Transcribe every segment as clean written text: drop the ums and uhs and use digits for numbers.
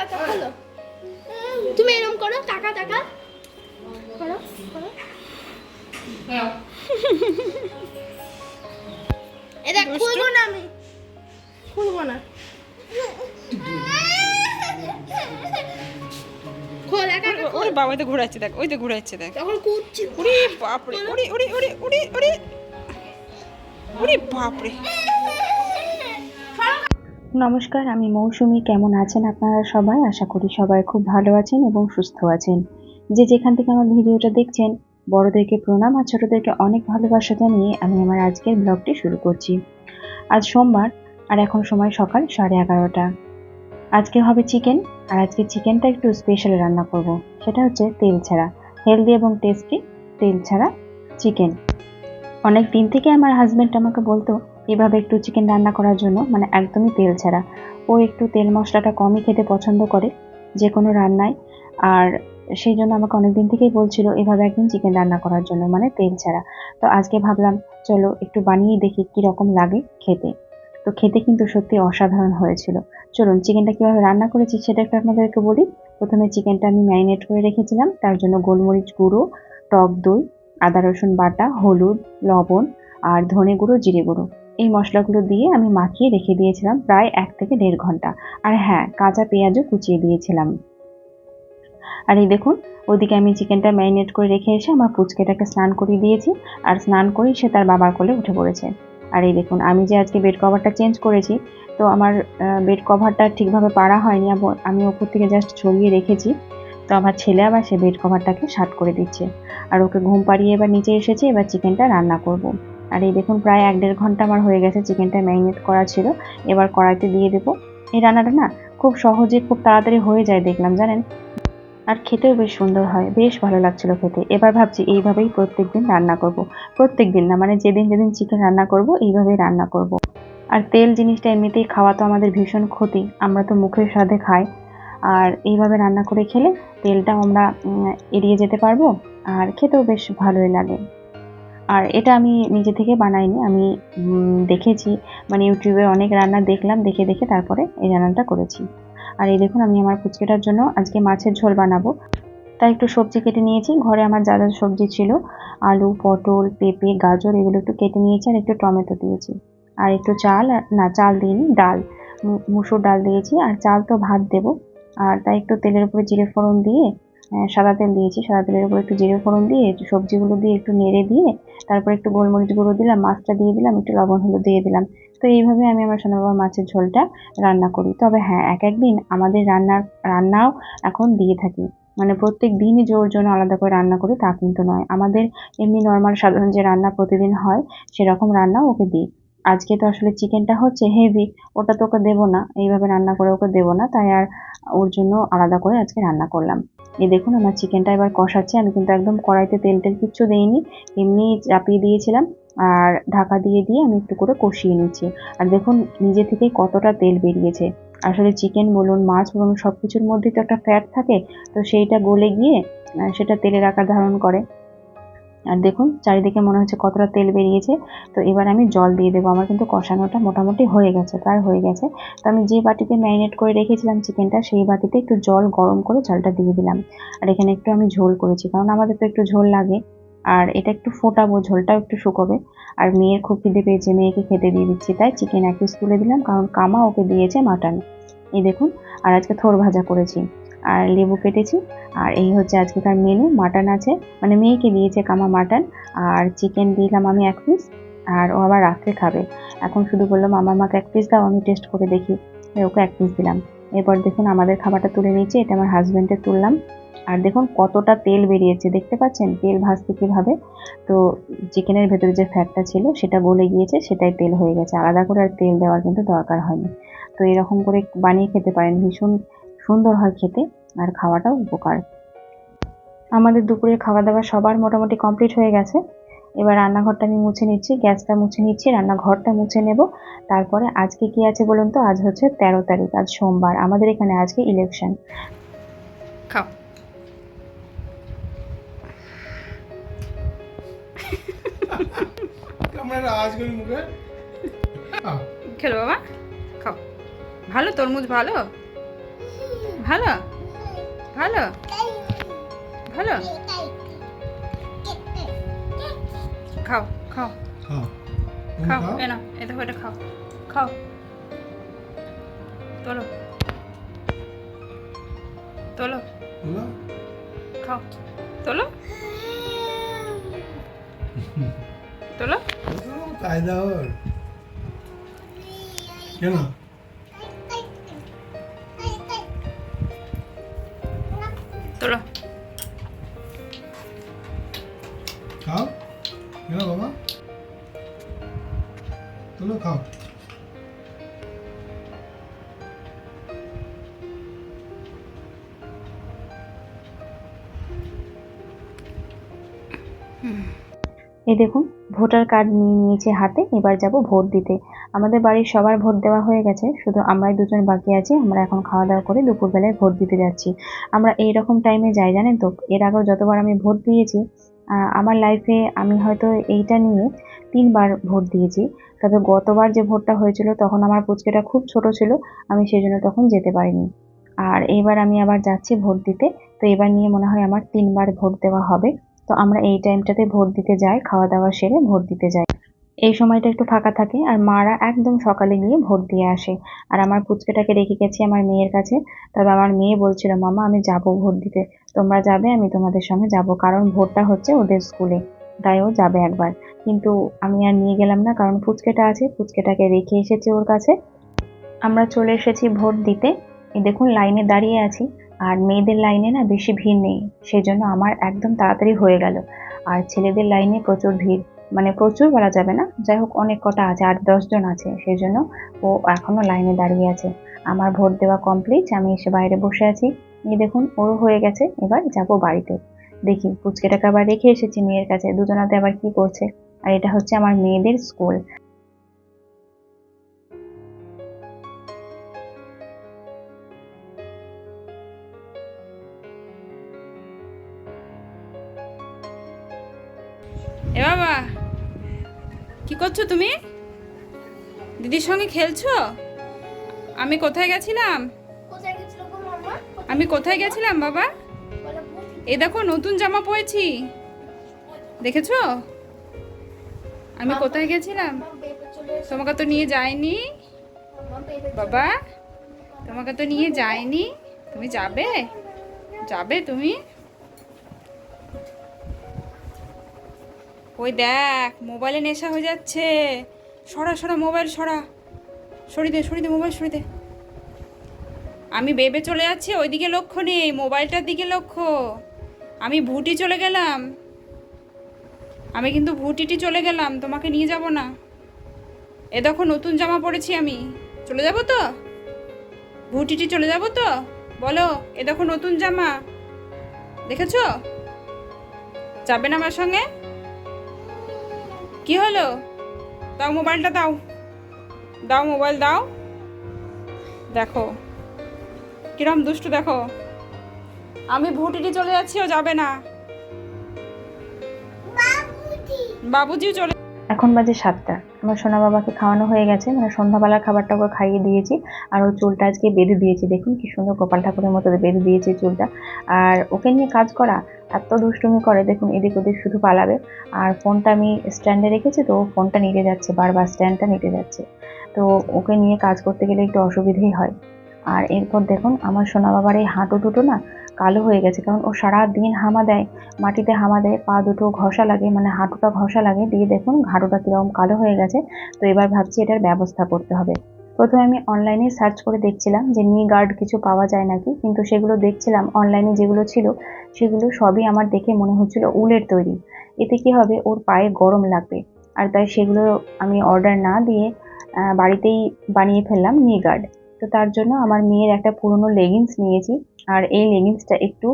কাকা খোলো। তুমি এরকম করো, কাকা টাকা করো করো। এটা খুলবো না, আমি খুলবো না। খোল একা। ওরে বাবা, ওই তো ঘুরাচ্ছে দেখ, ওই তো ঘুরাচ্ছে দেখ। তখন কুচ্ছি। ওরে বাপরে, ওরে ওরে ওরে ওরে ওরে ওরে বাপরে। নমস্কার, আমি মৌসুমি। কেমন আছেন আপনারা সবাই? আশা করি সবাই খুব ভালো আছেন এবং সুস্থ আছেন। যে যেখান থেকে আমার ভিডিওটা দেখছেন, বড়দেরকে প্রণাম আর ছোটদেরকে অনেক ভালোবাসা জানিয়ে আমি আমার আজকের ব্লগটি শুরু করছি। আজ সোমবার আর এখন সময় সকাল 11:30। আজকে হবে চিকেন, আর আজকে চিকেনটা একটু স্পেশাল রান্না করব। সেটা হচ্ছে তেল ছাড়া, হেলদি এবং টেস্টি তেল ছাড়া চিকেন। অনেক দিন থেকে আমার হাজব্যান্ড আমাকে বলতো এভাবে একটু চিকেন রান্না করার জন্য, মানে একদমই তেল ছাড়া। ও একটু তেল মশলাটা কমই খেতে পছন্দ করে যে কোনো রান্নায়, আর সেই জন্য আমাকে অনেক দিন থেকেই বলছিল এভাবে একদিন চিকেন রান্না করার জন্য, মানে তেল ছাড়া। তো আজকে ভাবলাম চলো একটু বানিয়ে দেখি কীরকম লাগে খেতে। তো খেতে কিন্তু সত্যি অসাধারণ হয়েছিল। চলুন চিকেনটা কীভাবে রান্না করেছি সেটা একটু আপনাদেরকে বলি। প্রথমে চিকেনটা আমি ম্যারিনেট করে রেখেছিলাম, তার জন্য গোলমরিচ গুঁড়ো, টক দই, আদা রসুন বাটা, হলুদ, লবণ আর ধনে গুঁড়ো, জিরে গুঁড়ো, এই মশলাগুলো দিয়ে আমি মাখিয়ে রেখে দিয়েছিলাম প্রায় 1 থেকে 1.5 ঘন্টা। আর হ্যাঁ, কাঁচা পেঁয়াজও কুচিয়ে দিয়েছিলাম। আর এই দেখুন, ওদিকে আমি চিকেনটা ম্যারিনেট করে রেখে এসে আমার পুচকেটাকে স্নান করিয়ে দিয়েছি, আর স্নান করেই সে তার বাবার কোলে উঠে পড়েছে। আর এই দেখুন, আমি যে আজকে বেড কভারটা চেঞ্জ করেছি, তো আমার বেড কভারটা ঠিকভাবে পাড়া হয়নি, আমি ওপর থেকে জাস্ট ছড়িয়ে রেখেছি। তো আমার ছেলে আবার সে বেড কভারটাকে শার্ট করে দিচ্ছে, আর ওকে ঘুম পাড়িয়ে এবার নিচে এসেছি। এবার চিকেনটা রান্না করব। আর এই দেখুন, প্রায় 1-1.5 ঘন্টা আমার হয়ে গেছে চিকেনটা ম্যারিনেট করা ছিল। এবার কড়াইতে দিয়ে দেবো। এই রান্নাটা না খুব সহজে, খুব তাড়াতাড়ি হয়ে যায় দেখলাম, জানেন। আর খেতেও বেশ সুন্দর হয়, বেশ ভালো লাগছিল খেতে। এবার ভাবছি এইভাবেই প্রত্যেকদিন রান্না করব। প্রত্যেকদিন না, মানে যেদিন যেদিন চিকেন রান্না করব এইভাবেই রান্না করব। আর তেল জিনিসটা এমনিতেই খাওয়া তো আমাদের ভীষণ ক্ষতি, আমরা তো মুখের স্বাদে খাই। আর এইভাবে রান্না করে খেলে তেলটাও আমরা এড়িয়ে যেতে পারবো, আর খেতেও বেশ ভালোই লাগে। আর এটা আমি নিজে থেকে বানাইনি, আমি দেখেছি, মানে ইউটিউবে অনেক রান্না দেখলাম, দেখে দেখে তারপরে এই রান্নাটা করেছি। আর এই দেখুন, আমি আমার পুচকেটার জন্য আজকে মাছের ঝোল বানাবো, তাই একটু সবজি কেটে নিয়েছি। ঘরে আমার যা যা সবজি ছিল, আলু, পটল, পেঁপে, গাজর, এগুলো একটু কেটে নিয়েছি, আর একটু টমেটো দিয়েছি, আর একটু চাল, না চাল দিইনি, ডাল, মুসুর ডাল দিয়েছি। আর চাল তো ভাত দেবো, আর তাই একটু তেলের উপরে জিরে ফোড়ন দিয়ে, সাদা তেল দিয়েছি, সাদা তেলের উপর একটু জিরে ফোড়ন দিয়ে সবজিগুলো দিয়ে একটু নেড়ে দিয়ে তারপর একটু গোলমরিচ গুঁড়ো দিলাম, মাছটা দিয়ে দিলাম, একটু লবণ হলুদ দিয়ে দিলাম। তো এইভাবে আমি আমার সোনা বাবার মাছের ঝোলটা রান্না করি। তবে হ্যাঁ, এক একদিন আমাদের রান্নাও এখন দিয়ে থাকি, মানে প্রত্যেক দিনই যে ওর জন্য আলাদা করে রান্না করি তা কিন্তু নয়। আমাদের এমনি নর্মাল সাধারণ যে রান্না প্রতিদিন হয় সেরকম রান্নাও ওকে দিই। আজকে তো আসলে চিকেনটা হচ্ছে হেভি, ওটা তো ওকে দেবো না, এইভাবে রান্না করে ওকে দেবো না, তাই আর ওর জন্য আলাদা করে আজকে রান্না করলাম। এই দেখুন, আমার চিকেনটা এবার কষাচ্ছি। আমি কিন্তু একদম কড়াইতে তেল কিচ্ছু দেইনি, এমনি চাপিয়ে দিয়েছিলাম, আর ঢাকা দিয়ে দিয়ে আমি একটু করে কষিয়ে নিচ্ছি। আর দেখুন নিজে থেকেই কতটা তেল বেরিয়েছে। আসলে চিকেন বলুন, মাছ বলুন, সব কিছুর মধ্যে তো একটা ফ্যাট থাকে, তো সেইটা গলে গিয়ে সেটা তেলের আকার ধারণ করে। আর দেখুন চারিদিকে মনে হচ্ছে কতটা তেল বেরিয়েছে। তো এবার আমি জল দিয়ে দেবো। আমার কিন্তু কষানোটা মোটামুটি হয়ে গেছে, প্রায় হয়ে গেছে। তো আমি যে বাটিতে ম্যারিনেট করে রেখেছিলাম চিকেনটা, সেই বাটিতে একটু জল গরম করে জলটা দিয়ে দিলাম। আর এখানে একটু আমি ঝোল করেছি, কারণ আমাদের তো একটু ঝোল লাগে। আর এটা একটু ফোটাবো, ঝোলটাও একটু শুকোবে। আর মেয়ের খুব খিদে পেয়েছে, মেয়েকে খেতে দিয়ে দিচ্ছি, তাই চিকেন 1 পিস তুলে দিলাম, কারণ কামা ওকে দিয়েছে মাটন। এই দেখুন, আর আজকে থোড় ভাজা করেছি, আর লেবু কেটেছি। আর এই হচ্ছে আজকেকার মেনু। মাটন আছে, মানে মেয়েকে দিয়েছে কামা মাটন, আর চিকেন দিলাম আমি 1 পিস, আর ও আবার রাত্রে খাবে। এখন শুধু বললো মামা আমাকে 1 পিস দাও, আমি টেস্ট করে দেখি, ওকে 1 পিস দিলাম। এরপর দেখুন আমাদের খাবারটা তুলে নিয়েছি, এটা আমার হাজব্যান্ডের তুললাম। আর দেখুন কতটা তেল বেরিয়েছে, দেখতে পাচ্ছেন তেল ভাজতে কিভাবে। তো চিকেনের ভেতরে যে ফ্যাটটা ছিল সেটা গলে গিয়েছে, সেটাই তেল হয়ে গেছে, আলাদা করে আর তেল দেওয়ার কিন্তু দরকার হয়নি। তো এরকম করে বানিয়ে খেতে পারেন, ভীষণ সুন্দর হয় খেতে, আর খাওয়াটাও উপকার। আমাদের দুপুরের খাওয়া দাওয়া সবার মোটামুটি কমপ্লিট হয়ে গেছে। এবার রান্নাঘরটা আমি মুছে নিচ্ছি, গ্যাসটা মুছে নিচ্ছি, রান্নাঘরটা মুছে নেব। তারপরে আজকে কি আছে বলুন তো? আজ হচ্ছে 13 তারিখ, আজ সোমবার। আমাদের এখানে আজকে ইলেকশন। খাও। খেলো বাবা, খাও। ভালো তরমুজ, ভালো। ভালো ভালো ভালো খাও খাও খাও তুমি খাও খাও এ না এ দেখো এটা খাও খাও তোলো তোলো বলো খাও তোলো তোলো তাই দাও কেন তোলো খাও কেন বাবা তুলো খাও এই দেখুন ভোটার কার্ড নিয়ে নিয়েছে হাতে, এবার যাব ভোট দিতে। আমাদের বাড়ির সবার ভোট দেওয়া হয়ে গেছে, শুধু আমরাই দুজন বাকি আছি। আমরা এখন খাওয়া দাওয়া করে দুপুরবেলায় ভোট দিতে যাচ্ছি। আমরা এইরকম টাইমে যাই জানেন তো, এর আগেও যতবার আমি ভোট দিয়েছি আমার লাইফে আমি হয়তো এইটা নিয়ে 3বার ভোট দিয়েছি। তবে গতবার যে ভোটটা হয়েছিল তখন আমার পুচকেটা খুব ছোট ছিল, আমি সেই জন্য তখন যেতে পারিনি। আর এইবার আমি আবার যাচ্ছি ভোট দিতে, তো এবার নিয়ে মনে হয় আমার 3বার ভোট দেওয়া হবে। তো আমরা এই টাইমটাতে ভোট দিতে যাই, খাওয়া দাওয়া সেরে ভোট দিতে যাই। এই সময়টা একটু ফাঁকা থাকে আর মারা একদম সকালে গিয়ে ভোট দিয়ে আসে। আর আমার পুচকেটাকে রেখে গেছি আমার মেয়ের কাছে। তবে আমার মেয়ে বলছিল, মামা আমি যাব ভোট দিতে, তোমরা যাবে, আমি তোমাদের সঙ্গে যাব, কারণ ভোটটা হচ্ছে ওদের স্কুলে, তাই ও যাবে একবার। কিন্তু আমি আর নিয়ে গেলাম না, কারণ পুচকেটা আছে, পুচকেটাকে রেখে এসেছি ওর কাছে। আমরা চলে এসেছি ভোট দিতে। এই দেখুন লাইনে দাঁড়িয়ে আছি, আর মেয়েদের লাইনে না বেশি ভিড় নেই, সেই জন্য আমার একদম তাড়াতাড়ি হয়ে গেল। আর ছেলেদের লাইনে প্রচুর ভিড়, মানে প্রচুর বলা যাবে না, যাই হোক অনেক কটা আছে, 8-10 জন আছে, সেই জন্য ও এখনো লাইনে দাঁড়িয়ে আছে। আমার ভোট দেওয়া কমপ্লিট, আমি এসে বাইরে বসে আছি। এই দেখুন ওরও হয়ে গেছে, এবার যাব বাড়িতে। দেখি পুচকেটাকে আবার রেখে এসেছি মেয়ের কাছে, দুজনাতে আবার কি করছে। আর এটা হচ্ছে আমার মেয়েদের স্কুল। এ বাবা কি করছো তুমি? দিদির সঙ্গে খেলছো? আমি কোথায় গেছিলাম? কোথায় গেছিল গো মামা? আমি কোথায় গেছিলাম বাবা? বলো ভূত। এই দেখো নতুন জামা পরেছি, দেখেছো? আমি কোথায় গেছিলাম? মামা বেবে চলে এসে তোমাকে তো নিয়ে যায়নি মামা বেবে বাবা, তোমাকে তো নিয়ে যায়নি। তুমি যাবে? যাবে তুমি? ওই দেখ মোবাইলে নেশা হয়ে যাচ্ছে। সরা সরা মোবাইল সরা, সরিয়ে দে মোবাইল সরিয়ে দে। আমি বেবে চলে যাচ্ছি, ওইদিকে লক্ষ্য নেই, মোবাইলটার দিকে লক্ষ্য। আমি ভুটি চলে গেলাম, আমি কিন্তু ভুটিটি চলে গেলাম, তোমাকে নিয়ে যাব না। এ দেখো নতুন জামা পরেছি আমি, চলে যাব তো? ভুটিটি চলে যাব তো? বলো, এ দেখো নতুন জামা, দেখেছো? যাবে না আমার সঙ্গে? কি হলো? দাও মোবাইলটা, দাও দাও মোবাইল দাও। দেখো কিরম দুষ্টু, দেখো আমি ভুটিটি চলে যাচ্ছি, ও যাবে না। বাবুজিও চলে। এখন বাজে 7টা, আমার সোনা বাবাকে খাওয়ানো হয়ে গেছে, মানে সন্ধ্যাবেলার খাবারটা ওকে খাইয়ে দিয়েছি। আর ওর চুলটা আজকে বেঁধে দিয়েছি, দেখুন কি সুন্দর গোপাল ঠাকুরের মতো বেঁধে দিয়েছি চুলটা। আর ওকে নিয়ে কাজ করা, এত দুষ্টুমি করে, দেখুন এদিক ওদিক শুধু পালাবে। আর ফোনটা আমি স্ট্যান্ডে রেখেছি, তো ও ফোনটা নিতে যাচ্ছে, বারবার স্ট্যান্ডটা নিতে যাচ্ছে। তো ওকে নিয়ে কাজ করতে গেলে একটু অসুবিধেই হয়। আর এরপর দেখুন আমার সোনা বাবার এই হাঁটু দুটো না কালো হয়ে গেছে, কারণ ও সারাদিন হামা দেয়, মাটিতে হামা দেয়, পা দুটো ঘষা লাগে, মানে হাঁটুটা ঘষা লাগে, দিয়ে দেখুন হাঁটুটা কিরকম কালো হয়ে গেছে। তো এবার ভাবছি এটার ব্যবস্থা করতে হবে। প্রথমে আমি অনলাইনে সার্চ করে দেখছিলাম যে নি গার্ড কিছু পাওয়া যায় নাকি, কিন্তু সেগুলো দেখছিলাম অনলাইনে যেগুলো ছিল সেগুলো সবই আমার দেখে মনে হচ্ছিল উলের তৈরি। এতে কি হবে, ওর পায়ে গরম লাগবে। আর তাই সেগুলো আমি অর্ডার না দিয়ে বাড়িতেই বানিয়ে ফেললাম নি গার্ড। তো তার জন্য আমার মেয়ের একটা পুরনো লেগিংস নিয়েছি। আর এই লেগিংসটা একটু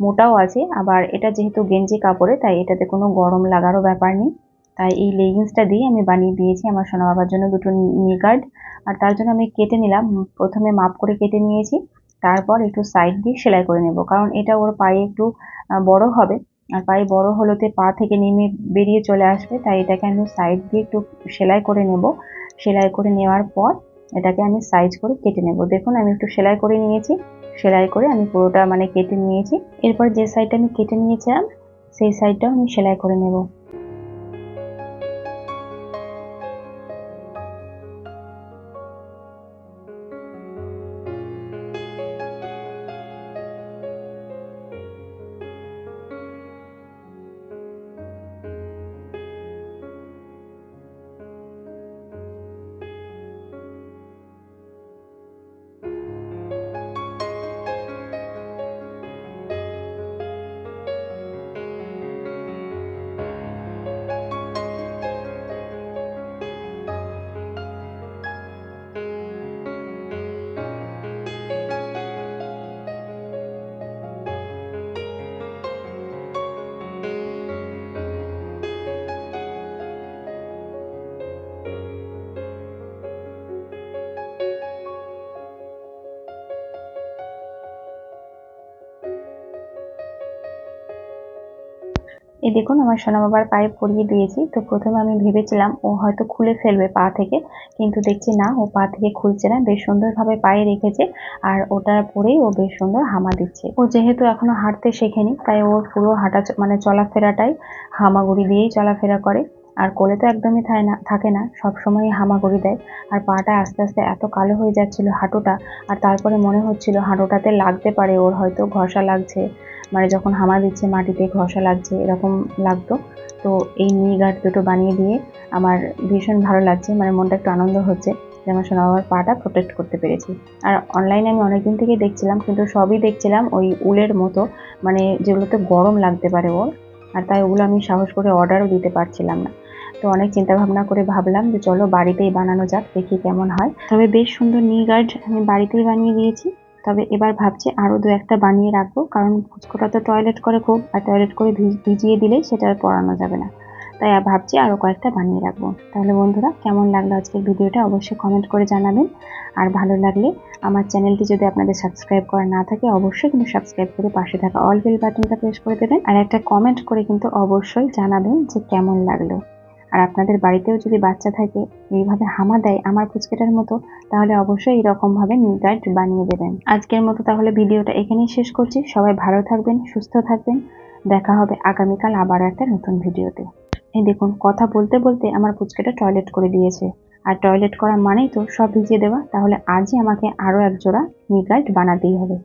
মোটাও আছে, আবার এটা যেহেতু গেঞ্জি কাপড়ে তাই এটাতে কোনো গরম লাগারও ব্যাপার নেই। তাই এই লেগিংসটা দিয়ে আমি বানিয়ে দিয়েছি আমার সোনা বাবার জন্য দুটো নি গার্ড। আর তার জন্য আমি কেটে নিলাম, প্রথমে মাপ করে কেটে নিয়েছি, তারপর একটু সাইড দিয়ে সেলাই করে নেব, কারণ এটা ওর পায়ে একটু বড় হবে। আর পায়ে বড় হলেতে পা থেকে নেমে বেরিয়ে চলে আসবে, তাই এটাকে আমি সাইড দিয়ে একটু সেলাই করে নেব। সেলাই করে নেওয়ার পর এটাকে আমি সাইজ করে কেটে নেব। দেখুন আমি একটু সেলাই করে নিয়েছি, সেলাই করে আমি পুরোটা মানে কেটে নিয়েছি। এরপর যে সাইডটা আমি কেটে নিয়েছিলাম সেই সাইডটাও আমি সেলাই করে নেব। এই দেখুন আমার সোনা বাবার পায়ে পরিয়ে দিয়েছি। তো প্রথমে আমি ভেবেছিলাম ও হয়তো খুলে ফেলবে পা থেকে, কিন্তু দেখছি না, ও পা থেকে খুলছে না, বেশ সুন্দরভাবে পায়ে রেখেছে। আর ওটা পরেই ও বেশ সুন্দর হামা দিচ্ছে। ও যেহেতু এখনো হাঁটতে শেখেনি, তাই ওর পুরো হাঁটা মানে চলাফেরাটাই হামাগুড়ি দিয়েই চলাফেরা করে। আর কোলে তো একদমই থাকে না, সবসময় হামাগুড়ি দেয়। আর পাটা আস্তে আস্তে এত কালো হয়ে যাচ্ছিল হাঁটুটা, আর তারপরে মনে হচ্ছিল হাঁটুটাতে লাগতে পারে, ওর হয়তো ঘষা লাগছে, মানে যখন হামা দিচ্ছে মাটিতে ঘষা লাগছে এরকম লাগতো। তো এই নি গার্ড দুটো বানিয়ে দিয়ে আমার ভীষণ ভালো লাগছে, মানে মনটা একটু আনন্দ হচ্ছে যে আমার সোনা বাবার পাটা প্রোটেক্ট করতে পেরেছি। আর অনলাইনে আমি অনেকদিন থেকেই দেখছিলাম, কিন্তু সবই দেখছিলাম ওই উলের মতো, মানে যেগুলোতে গরম লাগতে পারে ওর, আর তাই ওগুলো আমি সাহস করে অর্ডারও দিতে পারছিলাম না। তো অনেক চিন্তা ভাবনা করে ভাবলাম যে চলো বাড়িতেই বানানো যাক, দেখি কেমন হয়। তবে বেশ সুন্দর নি গার্ড আমি বাড়িতেই বানিয়ে দিয়েছি। তবে এবার ভাবছি আরো দু একটা বানিয়ে রাখবো, কারণ পুচকোটা তো টয়লেট করে খুব, আর টয়লেট করে ভিজিয়ে দিলেই সেটা আর পরানো যাবে না। তাই ভাবছি আরো কয়েকটা বানিয়ে রাখবো। তাহলে বন্ধুরা, কেমন লাগলো আজকের ভিডিওটা অবশ্যই কমেন্ট করে জানাবেন। আর ভালো লাগলে আমার চ্যানেলটি যদি আপনাদের সাবস্ক্রাইব করা না থাকে, অবশ্যই কিন্তু সাবস্ক্রাইব করে পাশে থাকা অল বেল বাটনটা প্রেস করে দেবেন। আর একটা কমেন্ট করে কিন্তু অবশ্যই জানাবেন যে কেমন লাগলো। আর আপনাদের বাড়িতেও যদি বাচ্চা থাকে এইভাবে হামা দেয় আমার পুচকেটার মতো, তাহলে অবশ্যই এরকম ভাবে নি গার্ড বানিয়ে দেবেন। আজকের মতো তাহলে ভিডিওটা এখানেই শেষ করছি। সবাই ভালো থাকবেন, সুস্থ থাকবেন। দেখা হবে আগামীকাল আবার একটা নতুন ভিডিওতে। এই দেখুন, কথা বলতে বলতে আমার পুচকেটা টয়লেট করে দিয়েছে। আর টয়লেট করা মানেই তো সব ভিজিয়ে দেওয়া, তাহলে আজই আমাকে আরো এক জোড়া নি গার্ড বানাতেই হবে।